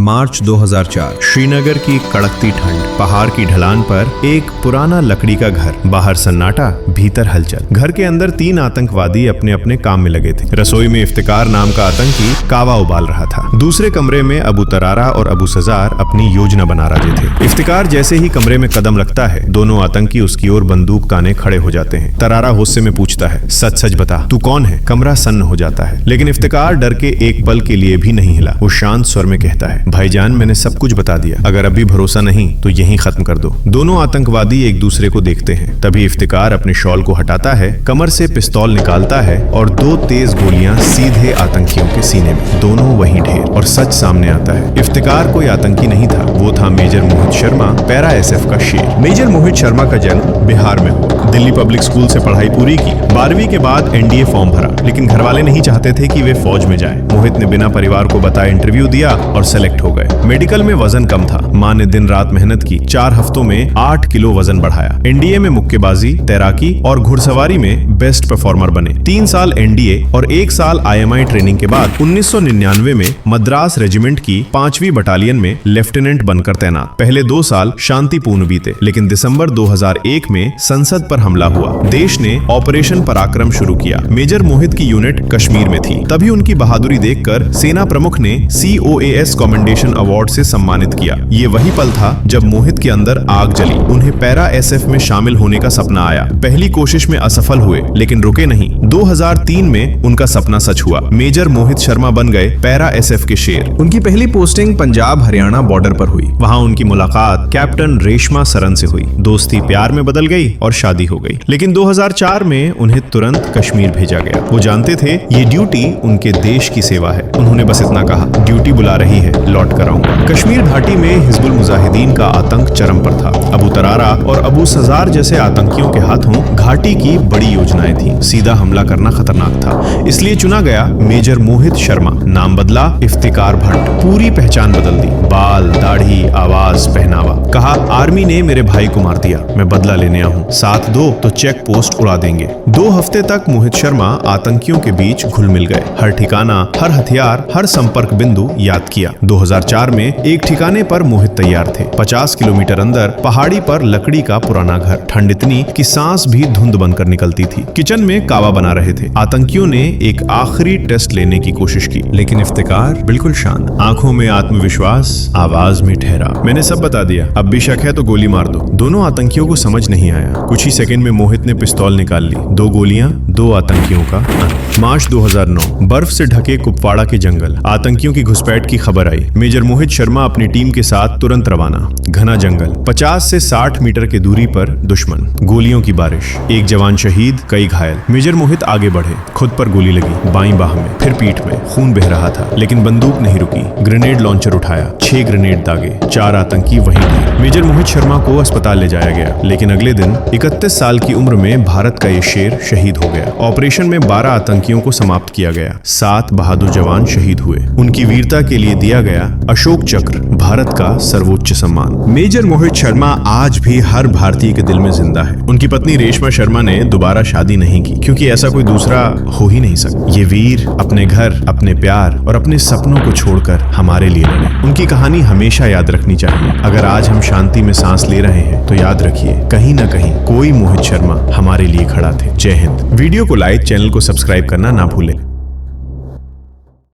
मार्च 2004। श्रीनगर की कड़कती ठंड, पहाड़ की ढलान पर एक पुराना लकड़ी का घर, बाहर सन्नाटा, भीतर हलचल। घर के अंदर 3 आतंकवादी अपने अपने काम में लगे थे। रसोई में इफ्तिकार नाम का आतंकी कावा उबाल रहा था। दूसरे कमरे में अबू तरारा और अबू सजार अपनी योजना बना रहे थे। इफ्तिकार जैसे ही कमरे में कदम रखता है, दोनों आतंकी उसकी ओर बंदूक ताने खड़े हो जाते हैं। तरारा गुस्से में पूछता है, सच सच बता, तू कौन है? कमरा सन्न हो जाता है, लेकिन इफ्तिकार डर के एक पल के लिए भी नहीं हिला। वो शांत स्वर में कहता है, भाईजान मैंने सब कुछ बता दिया, अगर अभी भरोसा नहीं तो यहीं खत्म कर दो। दोनों आतंकवादी एक दूसरे को देखते हैं। तभी इफ्तिकार अपने शॉल को हटाता है, कमर से पिस्तौल निकालता है और 2 तेज गोलियां सीधे आतंकियों के सीने में। दोनों वहीं ढेर, और सच सामने आता है। इफ्तिकार कोई आतंकी नहीं था, वो था major Mohit Sharma, para SF का शेर। मेजर मोहित शर्मा का जन्म बिहार में हुआ। दिल्ली पब्लिक स्कूल से पढ़ाई पूरी की। 12वीं के बाद NDA फॉर्म भरा, लेकिन घर वाले नहीं चाहते थे कि वे फौज में जाए। मोहित ने बिना परिवार को बताए इंटरव्यू दिया और सेलेक्ट हो गए। मेडिकल में वजन कम था। माँ ने दिन रात मेहनत की। 4 हफ्तों में 8 किलो वजन बढ़ाया। NDA में मुक्केबाजी, तैराकी और घुड़सवारी में बेस्ट परफॉर्मर बने। 3 साल NDA और 1 साल IMI ट्रेनिंग के बाद 1999 में मद्रास रेजिमेंट की 5वीं बटालियन में लेफ्टिनेंट बनकर तैनात। पहले 2 साल शांतिपूर्ण बीते, लेकिन दिसंबर 2001 में संसद पर हमला हुआ। देश ने ऑपरेशन पराक्रम शुरू किया। मेजर मोहित की यूनिट कश्मीर में थी। तभी उनकी बहादुरी देखकर सेना प्रमुख ने COAS कमेंडेशन अवार्ड से सम्मानित किया। ये वही पल था जब मोहित के अंदर आग जली। उन्हें पैरा SF में शामिल होने का सपना आया। पहली कोशिश में असफल हुए, लेकिन रुके नहीं। 2003 में उनका सपना सच हुआ। मेजर मोहित शर्मा बन गए पैरा SF के शेर। उनकी पहली पोस्टिंग पंजाब हरियाणा बॉर्डर पर हुई। वहाँ उनकी मुलाकात कैप्टन रेशमा सरन से हुई। दोस्ती प्यार में बदल गई और शादी हो गई। लेकिन 2004 में उन्हें तुरंत कश्मीर भेजा गया। वो जानते थे ये ड्यूटी उनके देश की सेवा है। उन्होंने बस इतना कहा, ड्यूटी बुला रही है, लौट कर आऊंगा। कश्मीर घाटी में हिजबुल मुजाहिदीन का आतंक चरम पर था। अबू तरारा और अबू सजार जैसे आतंकियों के हाथों घाटी की बड़ी योजनाएं थी। सीधा हमला करना खतरनाक था, इसलिए चुना गया मेजर मोहित शर्मा। नाम बदला इफ्तिकार भट्ट। पूरी पहचान बदल दी, बाल, दाढ़ी, आवाज, पहनावा। कहा, आर्मी ने मेरे भाई को मार दिया, मैं बदला लेने आया हूँ, साथ दो तो चेक पोस्ट उड़ा देंगे। 2 हफ्ते तक मोहित शर्मा आतंकियों के बीच घुल मिल गए। हर ठिकाना, हर हथियार, हर संपर्क बिंदु याद किया। 2004 में एक ठिकाने पर मोहित तैयार थे। 50 किलोमीटर अंदर पहाड़ी पर लकड़ी का पुराना घर। ठंड इतनी कि सांस भी धुंध बनकर निकलती थी। किचन में कावा बना रहे थे। आतंकियों ने एक आखिरी टेस्ट लेने की कोशिश की, लेकिन इफ्तिकार बिल्कुल शांत, आंखों में आत्मविश्वास, आवाज में ठहरा। मैंने सब बता दिया, अब भी शक है तो गोली मार दो। दोनों आतंकियों को समझ नहीं आया। कुछ ही सेकंड में मोहित ने पिस्तौल निकाल ली। 2 गोलियां, 2 आतंकियों का अंत। मार्च 2009, बर्फ से ढके कुपवाड़ा के जंगल। आतंकियों की घुसपैठ की खबर आई। मेजर मोहित शर्मा अपनी टीम के साथ तुरंत रवाना। घना जंगल, 50 से 60 मीटर की दूरी पर दुश्मन। गोलियों की बारिश, एक जवान शहीद, कई घायल। मेजर मोहित आगे बढ़े। खुद पर गोली लगी, बाईं बाह में, फिर पीठ में। खून बह रहा था, लेकिन बंदूक नहीं रुकी। ग्रेनेड लॉन्चर उठाया, 6 ग्रेनेड दागे। 4 आतंकी वहीं थे। मेजर मोहित शर्मा को अस्पताल ले जाया गया, लेकिन अगले दिन 31 साल की उम्र में भारत का ये शेर शहीद हो गया। ऑपरेशन में 12 आतंकियों को समाप्त किया गया। 7 बहादुर जवान शहीद हुए। उनकी वीरता के लिए दिया गया अशोक चक्र, भारत का सर्वोच्च सम्मान। मेजर मोहित शर्मा आज भी हर भारतीय के दिल में जिंदा है। उनकी पत्नी रेशमा शर्मा ने दोबारा शादी नहीं की, क्योंकि ऐसा कोई दूसरा हो ही नहीं सकता। ये वीर अपने घर, अपने प्यार और अपने सपनों को छोड़कर हमारे लिए लड़े। उनकी कहानी हमेशा याद रखनी चाहिए। अगर आज हम शांति में सांस ले रहे हैं तो याद रखिए, कहीं ना कहीं कोई मोहित शर्मा हमारे लिए खड़ा थे। जय हिंद। वीडियो को लाइक, चैनल को सब्सक्राइब करना ना भूलें।